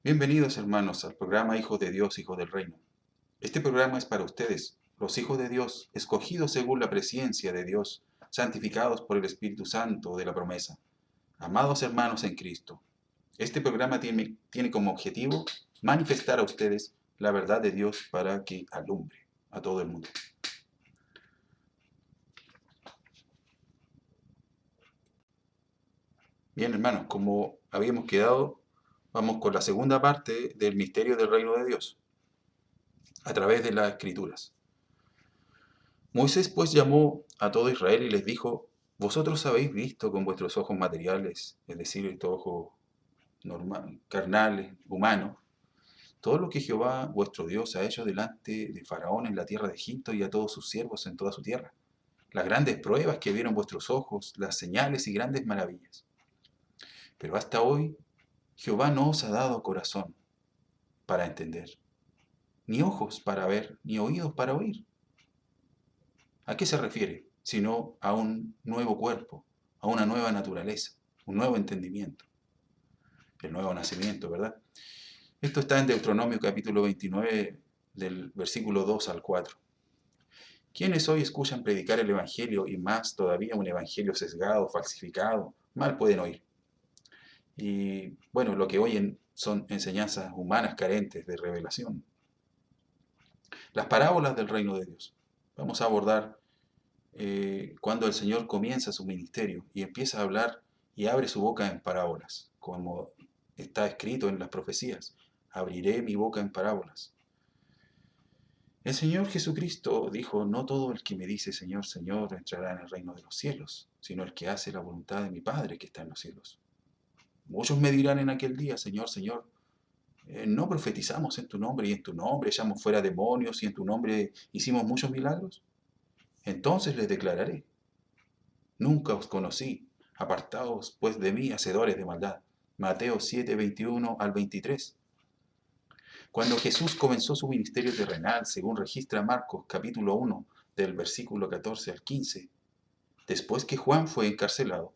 Bienvenidos hermanos al programa Hijos de Dios, Hijos del Reino. Este programa es para ustedes, los hijos de Dios, escogidos según la presciencia de Dios, santificados por el Espíritu Santo de la promesa. Amados hermanos en Cristo, este programa tiene como objetivo manifestar a ustedes la verdad de Dios para que alumbre a todo el mundo. Bien hermanos, como habíamos quedado, vamos con la segunda parte del misterio del reino de Dios, a través de las Escrituras. Moisés pues llamó a todo Israel y les dijo: vosotros habéis visto con vuestros ojos materiales, es decir, estos ojos carnales, humanos, todo lo que Jehová vuestro Dios ha hecho delante de Faraón en la tierra de Egipto y a todos sus siervos en toda su tierra. Las grandes pruebas que vieron vuestros ojos, las señales y grandes maravillas. Pero hasta hoy Jehová no os ha dado corazón para entender, ni ojos para ver, ni oídos para oír. ¿A qué se refiere? Sino a un nuevo cuerpo, a una nueva naturaleza, un nuevo entendimiento, el nuevo nacimiento, ¿verdad? Esto está en Deuteronomio capítulo 29, del versículo 2 al 4. ¿Quiénes hoy escuchan predicar el Evangelio y más todavía un Evangelio sesgado, falsificado? Mal pueden oír. Y bueno, lo que oyen son enseñanzas humanas carentes de revelación. Las parábolas del reino de Dios. Vamos a abordar cuando el Señor comienza su ministerio y empieza a hablar y abre su boca en parábolas, como está escrito en las profecías: abriré mi boca en parábolas. El Señor Jesucristo dijo: no todo el que me dice Señor, Señor entrará en el reino de los cielos, sino el que hace la voluntad de mi Padre que está en los cielos. Muchos me dirán en aquel día: Señor, Señor, ¿no profetizamos en tu nombre y en tu nombre echamos fuera demonios y en tu nombre hicimos muchos milagros? Entonces les declararé: nunca os conocí, apartaos pues de mí, hacedores de maldad. Mateo 7, 21 al 23. Cuando Jesús comenzó su ministerio terrenal, según registra Marcos capítulo 1, del versículo 14 al 15, después que Juan fue encarcelado,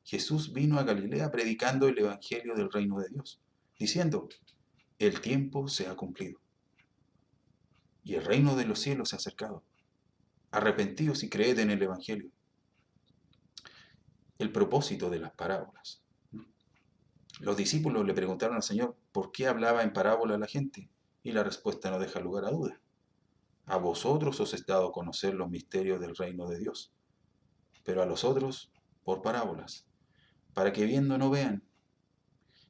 Jesús vino a Galilea predicando el evangelio del reino de Dios, diciendo: el tiempo se ha cumplido y el reino de los cielos se ha acercado. Arrepentíos y creed en el evangelio. El propósito de las parábolas. Los discípulos le preguntaron al Señor por qué hablaba en parábola a la gente, y la respuesta no deja lugar a duda. A vosotros os he dado a conocer los misterios del reino de Dios, pero a los otros por parábolas, para que viendo no vean,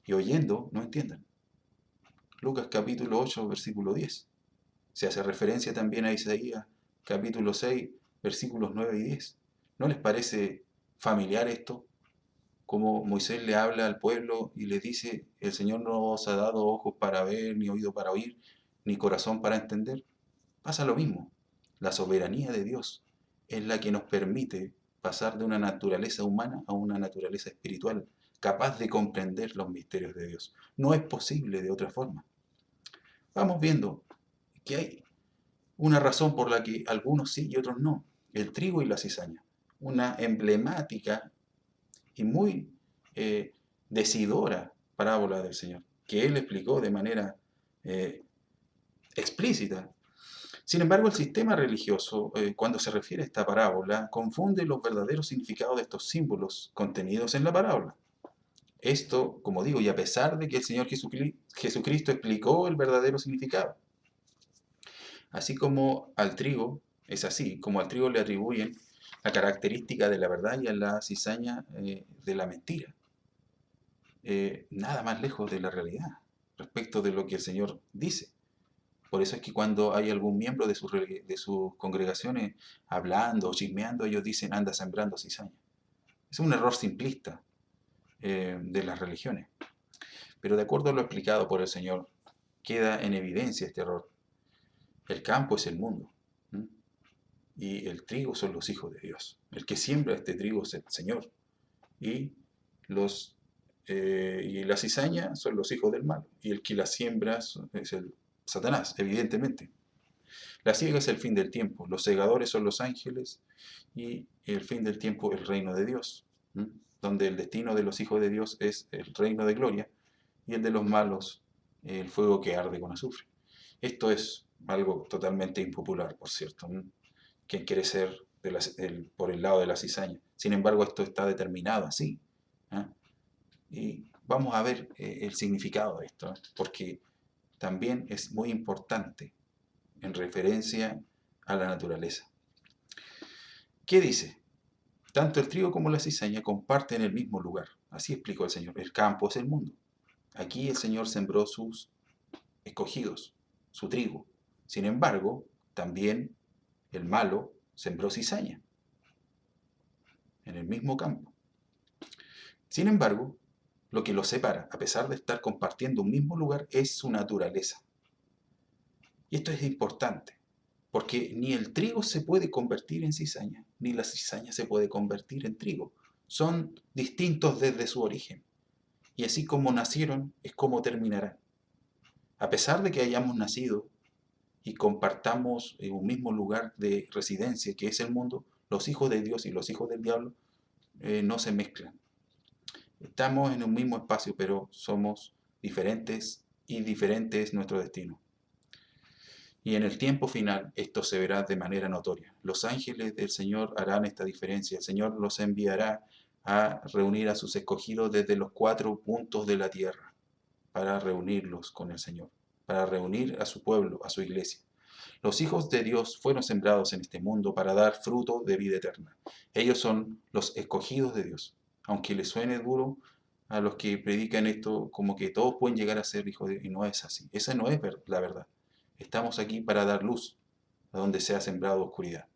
y oyendo no entiendan. Lucas capítulo 8, versículo 10. Se hace referencia también a Isaías capítulo 6, versículos 9 y 10. ¿No les parece familiar esto? Como Moisés le habla al pueblo y le dice: el Señor no os ha dado ojos para ver, ni oído para oír, ni corazón para entender. Pasa lo mismo. La soberanía de Dios es la que nos permite pasar de una naturaleza humana a una naturaleza espiritual, capaz de comprender los misterios de Dios. No es posible de otra forma. Vamos viendo que hay una razón por la que algunos sí y otros no. El trigo y la cizaña. Una emblemática y muy eh, decidora parábola del Señor, que Él explicó de manera eh, explícita. Sin embargo, el sistema religioso, cuando se refiere a esta parábola, confunde los verdaderos significados de estos símbolos contenidos en la parábola. Esto, como digo, y a pesar de que el Señor Jesucristo explicó el verdadero significado. Así como al trigo, es así, como al trigo le atribuyen la característica de la verdad y a la cizaña de la mentira. Nada más lejos de la realidad respecto de lo que el Señor dice. Por eso es que cuando hay algún miembro de sus congregaciones hablando o chismeando, ellos dicen: anda sembrando cizaña. Es un error simplista de las religiones. Pero de acuerdo a lo explicado por el Señor, queda en evidencia este error. El campo es el mundo, ¿m? Y el trigo son los hijos de Dios. El que siembra este trigo es el Señor. Y los y la cizaña son los hijos del mal, y el que la siembra es el Satanás, evidentemente. La siega es el fin del tiempo, los segadores son los ángeles, y el fin del tiempo el reino de Dios, donde el destino de los hijos de Dios es el reino de gloria, y el de los malos el fuego que arde con azufre. Esto es algo totalmente impopular, por cierto. ¿Quién quiere ser por el lado de la cizaña? Sin embargo, esto está determinado así. ¿Ah? Y vamos a ver el significado de esto, porque también es muy importante en referencia a la naturaleza. ¿Qué dice? Tanto el trigo como la cizaña comparten el mismo lugar. Así explicó el Señor. El campo es el mundo. Aquí el Señor sembró sus escogidos, su trigo. Sin embargo, también el malo sembró cizaña en el mismo campo. Sin embargo, lo que los separa, a pesar de estar compartiendo un mismo lugar, es su naturaleza. Y esto es importante, porque ni el trigo se puede convertir en cizaña, ni la cizaña se puede convertir en trigo. Son distintos desde su origen. Y así como nacieron, es como terminarán. A pesar de que hayamos nacido y compartamos un mismo lugar de residencia, que es el mundo, los hijos de Dios y los hijos del diablo no se mezclan. Estamos en un mismo espacio, pero somos diferentes y diferente es nuestro destino. Y en el tiempo final esto se verá de manera notoria. Los ángeles del Señor harán esta diferencia. El Señor los enviará a reunir a sus escogidos desde los 4 puntos de la tierra para reunirlos con el Señor, para reunir a su pueblo, a su iglesia. Los hijos de Dios fueron sembrados en este mundo para dar fruto de vida eterna. Ellos son los escogidos de Dios. Aunque les suene duro a los que predican esto, como que todos pueden llegar a ser hijos de Dios, y no es así. Esa no es la verdad. Estamos aquí para dar luz a donde se ha sembrado oscuridad.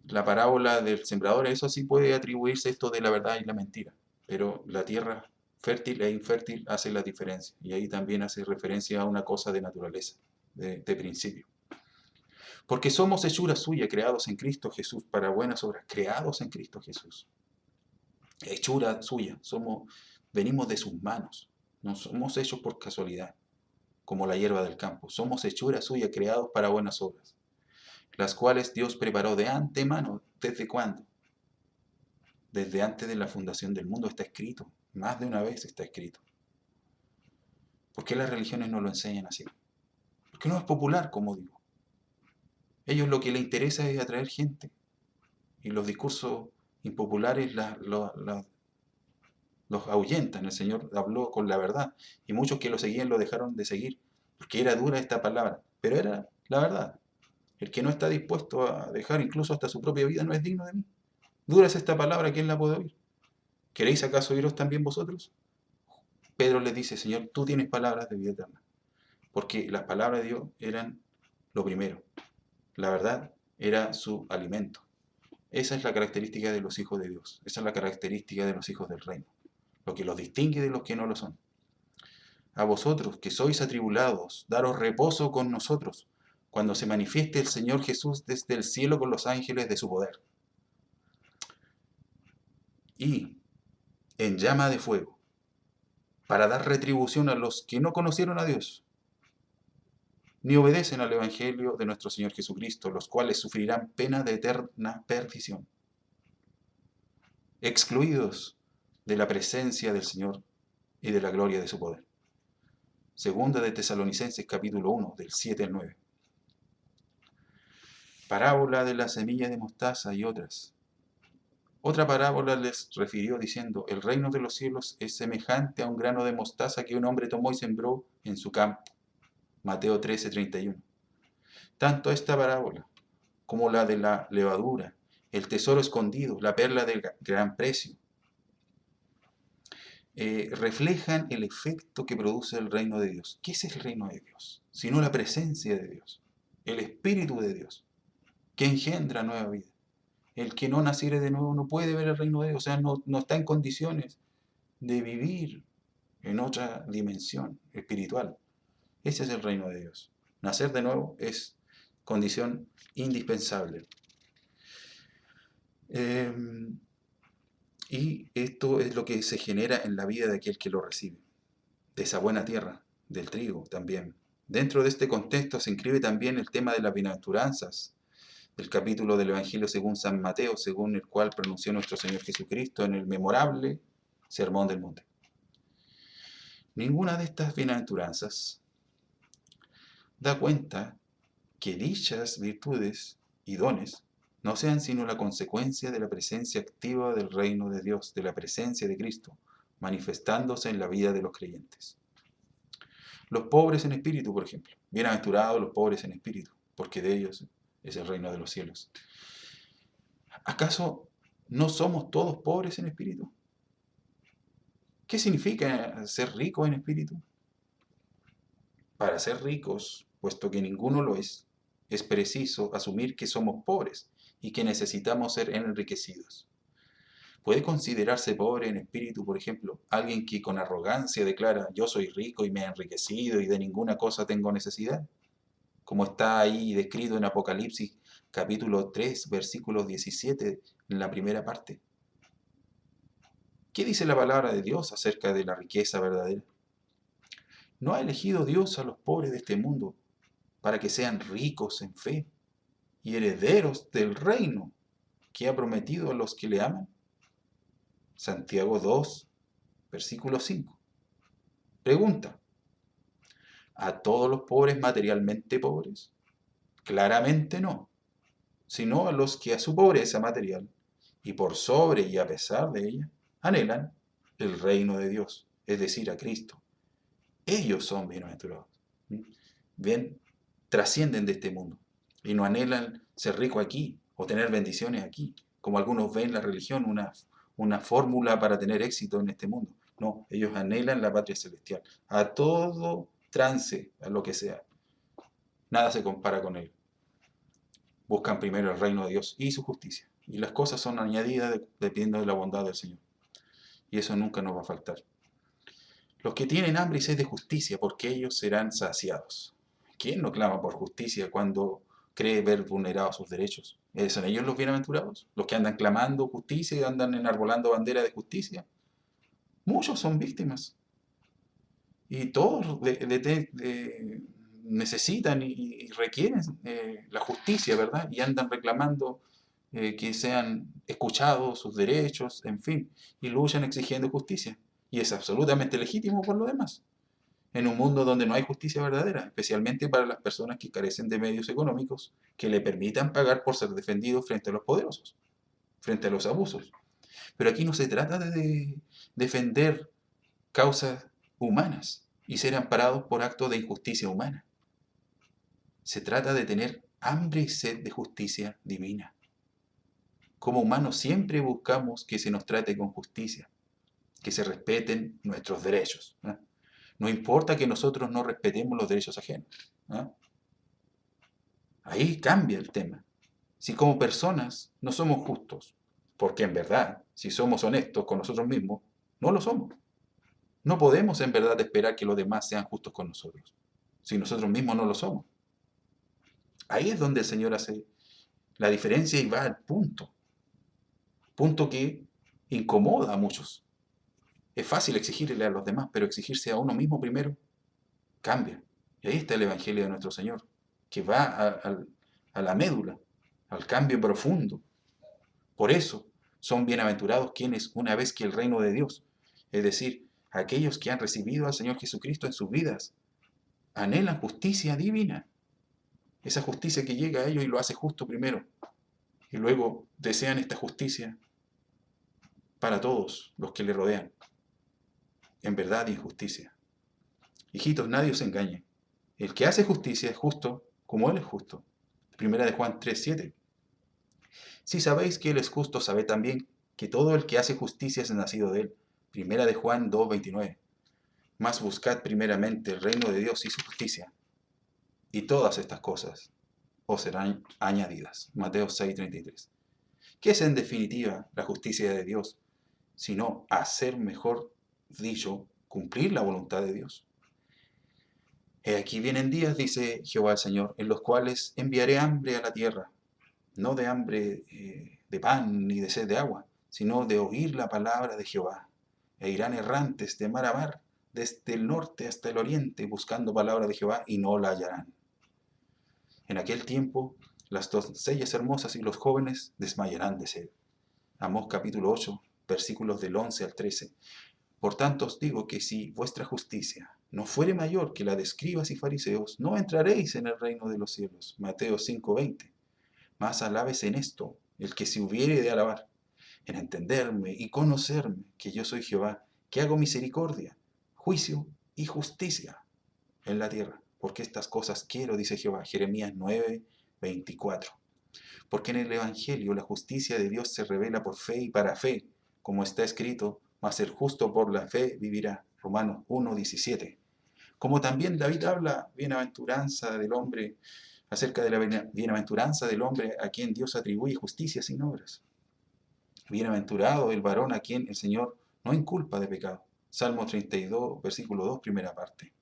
La parábola del sembrador, eso sí puede atribuirse esto de la verdad y la mentira, pero la tierra fértil e infértil hace la diferencia, y ahí también hace referencia a una cosa de naturaleza, de principio. Porque somos hechura suya, creados en Cristo Jesús, para buenas obras, creados en Cristo Jesús. Hechura suya, venimos de sus manos, no somos hechos por casualidad, como la hierba del campo. Somos hechura suya, creados para buenas obras, las cuales Dios preparó de antemano. ¿Desde cuándo? Desde antes de la fundación del mundo está escrito, más de una vez está escrito. ¿Por qué las religiones no lo enseñan así? Porque no es popular, como digo. Ellos lo que les interesa es atraer gente, y los discursos impopulares los ahuyentan. El Señor habló con la verdad, y muchos que lo seguían lo dejaron de seguir, porque era dura esta palabra, pero era la verdad. El que no está dispuesto a dejar incluso hasta su propia vida no es digno de mí. Dura es esta palabra, ¿quién la puede oír? ¿Queréis acaso oíros también vosotros? Pedro les dice, Señor, tú tienes palabras de vida eterna, porque las palabras de Dios eran lo primero. La verdad era su alimento. Esa es la característica de los hijos de Dios. Esa es la característica de los hijos del reino. Lo que los distingue de los que no lo son. A vosotros que sois atribulados, daros reposo con nosotros, cuando se manifieste el Señor Jesús desde el cielo con los ángeles de su poder. Y en llama de fuego, para dar retribución a los que no conocieron a Dios, ni obedecen al Evangelio de nuestro Señor Jesucristo, los cuales sufrirán pena de eterna perdición, excluidos de la presencia del Señor y de la gloria de su poder. Segunda de Tesalonicenses capítulo 1, del 7 al 9. Parábola de la semilla de mostaza y otras. Otra parábola les refirió diciendo, el reino de los cielos es semejante a un grano de mostaza que un hombre tomó y sembró en su campo. Mateo 13:31. Tanto esta parábola como la de la levadura, el tesoro escondido, la perla del gran precio, reflejan el efecto que produce el reino de Dios. ¿Qué es el reino de Dios? Sino la presencia de Dios, el Espíritu de Dios, que engendra nueva vida. El que no naciere de nuevo no puede ver el reino de Dios, o sea, no está en condiciones de vivir en otra dimensión espiritual. Ese es el reino de Dios. Nacer de nuevo es condición indispensable. Y esto es lo que se genera en la vida de aquel que lo recibe, de esa buena tierra, del trigo también. Dentro de este contexto se inscribe también el tema de las bienaventuranzas, del capítulo del Evangelio según San Mateo, según el cual pronunció nuestro Señor Jesucristo en el memorable Sermón del Monte. Ninguna de estas bienaventuranzas da cuenta que dichas virtudes y dones no sean sino la consecuencia de la presencia activa del reino de Dios, de la presencia de Cristo, manifestándose en la vida de los creyentes. Los pobres en espíritu, por ejemplo. Bienaventurados los pobres en espíritu, porque de ellos es el reino de los cielos. ¿Acaso no somos todos pobres en espíritu? ¿Qué significa ser rico en espíritu? Para ser ricos, puesto que ninguno lo es preciso asumir que somos pobres y que necesitamos ser enriquecidos. ¿Puede considerarse pobre en espíritu, por ejemplo, alguien que con arrogancia declara yo soy rico y me he enriquecido y de ninguna cosa tengo necesidad? Como está ahí descrito en Apocalipsis capítulo 3, versículo 17, en la primera parte. ¿Qué dice la palabra de Dios acerca de la riqueza verdadera? ¿No ha elegido Dios a los pobres de este mundo para que sean ricos en fe y herederos del reino que ha prometido a los que le aman? Santiago 2, versículo 5. Pregunta: ¿a todos los pobres materialmente pobres? Claramente no, sino a los que a su pobreza material, y por sobre y a pesar de ella, anhelan el reino de Dios, es decir, a Cristo. Ellos son bienaventurados. Bien, trascienden de este mundo y no anhelan ser rico aquí o tener bendiciones aquí, como algunos ven la religión una fórmula para tener éxito en este mundo. No, ellos anhelan la patria celestial, a todo trance, a lo que sea. Nada se compara con él. Buscan primero el reino de Dios y su justicia. Y las cosas son añadidas dependiendo de la bondad del Señor. Y eso nunca nos va a faltar. Los que tienen hambre y sed de justicia, porque ellos serán saciados. ¿Quién no clama por justicia cuando cree ver vulnerados sus derechos? ¿Son ellos los bienaventurados? ¿Los que andan clamando justicia y andan enarbolando bandera de justicia? Muchos son víctimas. Y todos necesitan y requieren la justicia, ¿verdad? Y andan reclamando que sean escuchados sus derechos, en fin, y luchan exigiendo justicia. Y es absolutamente legítimo por lo demás. En un mundo donde no hay justicia verdadera, especialmente para las personas que carecen de medios económicos que le permitan pagar por ser defendidos frente a los poderosos, frente a los abusos. Pero aquí no se trata de defender causas humanas y ser amparados por actos de injusticia humana. Se trata de tener hambre y sed de justicia divina. Como humanos siempre buscamos que se nos trate con justicia, que se respeten nuestros derechos. No importa que nosotros no respetemos los derechos ajenos. Ahí cambia el tema. Si como personas no somos justos, porque en verdad, si somos honestos con nosotros mismos, no lo somos. No podemos en verdad esperar que los demás sean justos con nosotros, si nosotros mismos no lo somos. Ahí es donde el Señor hace la diferencia y va al punto. Punto que incomoda a muchos. Es fácil exigirle a los demás, pero exigirse a uno mismo primero cambia. Y ahí está el Evangelio de nuestro Señor, que va a la médula, al cambio profundo. Por eso son bienaventurados quienes, una vez que el reino de Dios, es decir, aquellos que han recibido al Señor Jesucristo en sus vidas, anhelan justicia divina. Esa justicia que llega a ellos y lo hace justo primero. Y luego desean esta justicia para todos los que le rodean, en verdad y en justicia. Hijitos, nadie os engañe. El que hace justicia es justo como Él es justo. Primera de Juan 3:7. Si sabéis que Él es justo, sabed también que todo el que hace justicia es nacido de Él. Primera de Juan 2:29. Mas buscad primeramente el reino de Dios y su justicia, y todas estas cosas os serán añadidas. Mateo 6:33. ¿Qué es en definitiva la justicia de Dios? Sino hacer, mejor dicho, cumplir la voluntad de Dios. He aquí vienen días, dice Jehová el Señor, en los cuales enviaré hambre a la tierra, no de hambre de pan ni de sed de agua, sino de oír la palabra de Jehová. E irán errantes de mar a mar, desde el norte hasta el oriente, buscando palabra de Jehová, y no la hallarán. En aquel tiempo, las doncellas hermosas y los jóvenes desmayarán de sed. Amós capítulo 8, versículos del 11 al 13. Por tanto os digo que si vuestra justicia no fuere mayor que la de escribas y fariseos, no entraréis en el reino de los cielos. Mateo 5:20. Mas alabes en esto el que se hubiere de alabar, en entenderme y conocerme, que yo soy Jehová, que hago misericordia, juicio y justicia en la tierra. Porque estas cosas quiero, dice Jehová. Jeremías 9:24. Porque en el Evangelio la justicia de Dios se revela por fe y para fe, como está escrito, mas el justo por la fe vivirá. Romanos 1:17. Como también David habla bienaventuranza del hombre, acerca de la bienaventuranza del hombre a quien Dios atribuye justicia sin obras. Bienaventurado el varón a quien el Señor no inculpa de pecado. Salmo 32, versículo 2, primera parte.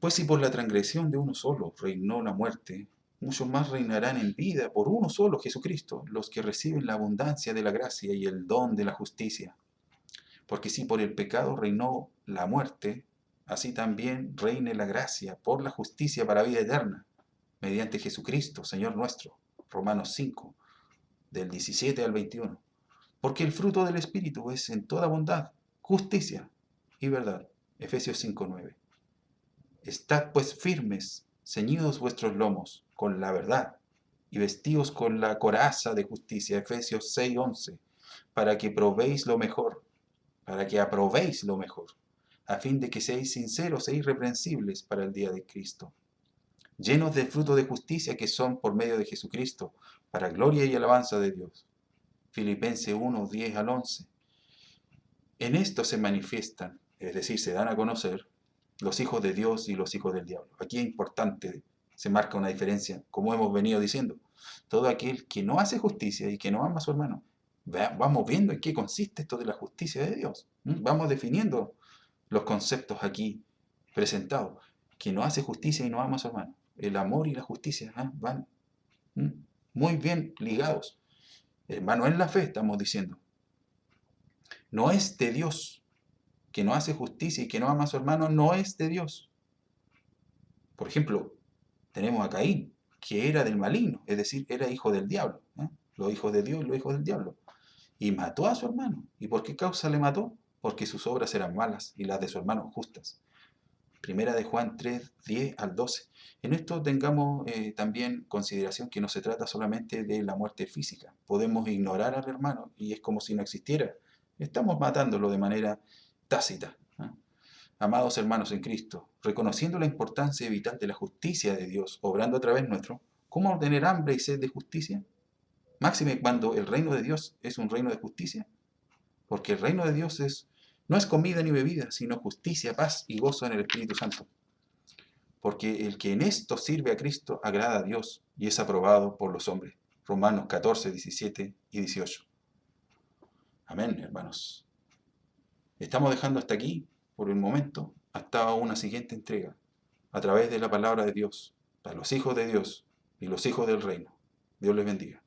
Pues si por la transgresión de uno solo reinó la muerte, muchos más reinarán en vida por uno solo, Jesucristo, los que reciben la abundancia de la gracia y el don de la justicia. Porque si por el pecado reinó la muerte, así también reine la gracia por la justicia para vida eterna, mediante Jesucristo, Señor nuestro. Romanos 5, del 17 al 21. Porque el fruto del Espíritu es en toda bondad, justicia y verdad. Efesios 5:9. Estad pues firmes, ceñidos vuestros lomos con la verdad, y vestidos con la coraza de justicia. Efesios 6:11. Para que probéis lo mejor, para que aprobéis lo mejor, a fin de que seáis sinceros e irreprensibles para el día de Cristo, llenos del fruto de justicia que son por medio de Jesucristo, para gloria y alabanza de Dios. Filipenses 1:10 al 11. En esto se manifiestan, es decir, se dan a conocer, los hijos de Dios y los hijos del diablo. Aquí es importante, se marca una diferencia, como hemos venido diciendo. Todo aquel que no hace justicia y que no ama a su hermano. Vamos viendo en qué consiste esto de la justicia de Dios. Vamos definiendo los conceptos aquí presentados. Que no hace justicia y no ama a su hermano. El amor y la justicia van muy bien ligados. Hermano, en la fe estamos diciendo. No es de Dios. Que no hace justicia y que no ama a su hermano no es de Dios. Por ejemplo, tenemos a Caín, que era del maligno, es decir, era hijo del diablo. Los hijos de Dios y los hijos del diablo. Y mató a su hermano. ¿Y por qué causa le mató? Porque sus obras eran malas y las de su hermano justas. Primera de Juan 3:10 al 12. En esto tengamos también consideración que no se trata solamente de la muerte física. Podemos ignorar al hermano y es como si no existiera. Estamos matándolo de manera tácita. Amados hermanos en Cristo, reconociendo la importancia vital de la justicia de Dios, obrando a través nuestro, ¿cómo tener hambre y sed de justicia? Máxime cuando el reino de Dios es un reino de justicia. Porque el reino de Dios no es comida ni bebida, sino justicia, paz y gozo en el Espíritu Santo. Porque el que en esto sirve a Cristo agrada a Dios y es aprobado por los hombres. Romanos 14, 17 y 18. Amén, hermanos. Estamos dejando hasta aquí, por el momento, hasta una siguiente entrega, a través de la palabra de Dios, para los hijos de Dios y los hijos del reino. Dios les bendiga.